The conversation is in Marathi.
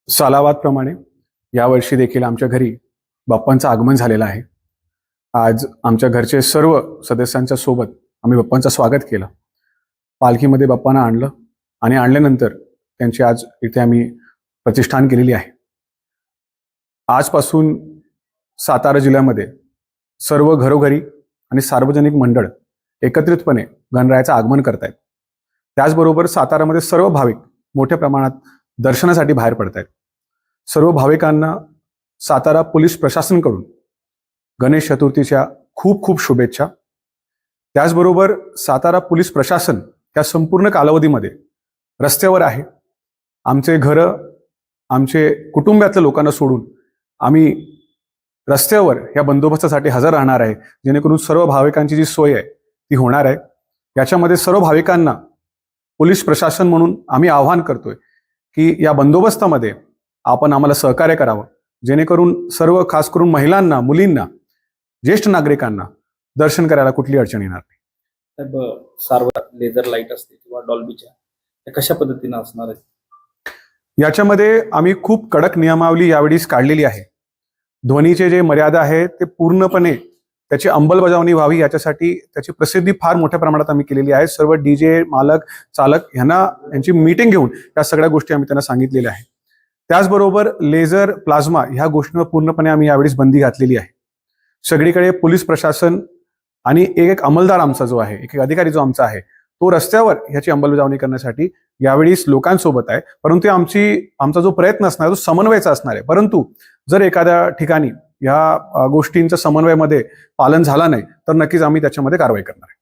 सालावादप्रमाणे यावर्षी देखील आमच्या घरी बाप्पांचं आगमन झालेलं आहे। आज आमच्या घरचे सर्व सदस्यांच्या सोबत आम्ही बाप्पांचं स्वागत केलं। पालखीमध्ये बाप्पांना आणलं आणि आणल्यानंतर त्यांची आज इथे आम्ही प्रतिष्ठान केलेली आहे। आजपासून सातारा जिल्ह्यामध्ये सर्व घरोघरी आणि सार्वजनिक मंडळ एकत्रितपणे गणरायाचं आगमन करतायत। त्याचबरोबर सातारामध्ये सर्व भाविक मोठ्या प्रमाणात दर्शनासाठी बाहेर पडतायत। सर्व भाविकांना सातारा पोलीस प्रशासनाकडून गणेश चतुर्थीच्या खूप खूप शुभेच्छा। त्याचबरोबर सातारा पोलीस प्रशासन या संपूर्ण कालावधीमध्ये रस्त्यावर आहे। आमचे घरं, आमचे कुटुंबातल्या लोकांना सोडून आम्ही रस्त्यावर या बंदोबस्तासाठी हजर राहणार आहे, जेणेकरून सर्व भाविकांची जी सोय आहे ती होणार आहे। याच्यामध्ये सर्व भाविकांना पोलीस प्रशासन म्हणून आम्ही आवाहन करतोय की या बंदोबस्तामध्ये आपण आम्हाला सहकार्य करावं, जेणेकरून सर्व खास करून महिलांना, मुलींना, ज्येष्ठ नागरिकांना दर्शन करायला कुठली अडचण येणार नाही। सर्व लेझर लाईट असते किंवा डॉल्बीच्या कशा पद्धतीने असणार आहे? याच्यामध्ये आम्ही खूप कडक नियमावली यावेळी काढलेली आहे। ध्वनीचे जे मर्यादा आहे ते पूर्णपणे त्याची अंमलबजावणी व्हावी याच्यासाठी त्याची प्रसिद्धी फार मोठ्या प्रमाणात आम्ही केलेली आहे। सर्व डीजे मालक, चालक यांची मीटिंग घेऊन या सगळ्या गोष्टी आम्ही त्यांना सांगितलेल्या आहे। त्याचबरोबर लेझर, प्लाझ्मा ह्या गोष्टींवर पूर्णपणे आम्ही यावेळी बंदी घातलेली आहे। सगळीकडे पोलीस प्रशासन आणि एक अंमलदार आमचा जो आहे, एक अधिकारी जो आमचा आहे, तो रस्त्यावर ह्याची अंमलबजावणी करण्यासाठी यावेळी लोकांसोबत आहे। परंतु आमचा जो प्रयत्न असणार तो समन्वयाचा असणार आहे। परंतु जर एखाद्या ठिकाणी या गोष्टींच्या समन्वयामध्ये पालन झाला नाही तर नक्कीच आम्ही त्याच्यामध्ये कारवाई करणार आहे।